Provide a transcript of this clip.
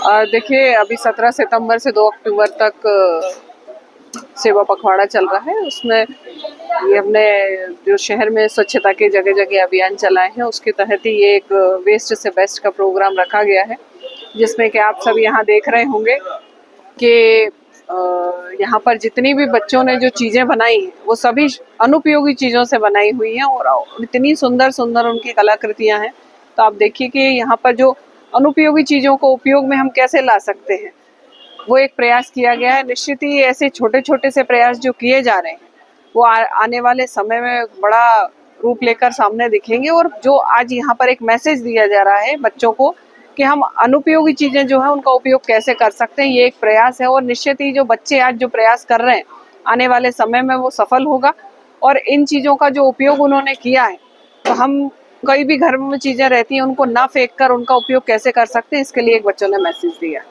देखिए, अभी 17 सितंबर से 2 अक्टूबर तक सेवा पखवाड़ा चल रहा है। उसमें ये हमने जो शहर में स्वच्छता के जगह-जगह अभियान चलाए हैं, उसके तहत ही ये एक वेस्ट से बेस्ट का प्रोग्राम रखा गया है, जिसमें कि आप सब यहाँ देख रहे होंगे कि यहाँ पर जितनी भी बच्चों ने जो चीज़ें बनाई हैं, वो सभी अनुपयोगी चीज़ों से बनाई हुई हैं और इतनी सुंदर-सुंदर उनकी कलाकृतियाँ हैं। तो आप देखिए कि यहाँ पर जो अनुपयोगी चीज़ों को उपयोग में हम कैसे ला सकते हैं, वो एक प्रयास किया गया है। निश्चित ही ऐसे छोटे-छोटे से प्रयास जो किए जा रहे हैं, वो आने वाले समय में बड़ा रूप लेकर सामने दिखेंगे। और जो आज यहाँ पर एक मैसेज दिया जा रहा है बच्चों को कि हम अनुपयोगी चीज़ें जो हैं उनका उपयोग कैसे कर सकते हैं, ये एक प्रयास है। और निश्चित ही जो बच्चे आज जो प्रयास कर रहे हैं, आने वाले समय में वो सफल होगा। और इन चीज़ों का जो उपयोग उन्होंने किया है, तो हम कई भी घर में चीज़ें रहती हैं, उनको ना फेंक कर उनका उपयोग कैसे कर सकते हैं, इसके लिए एक बच्चों ने मैसेज दिया।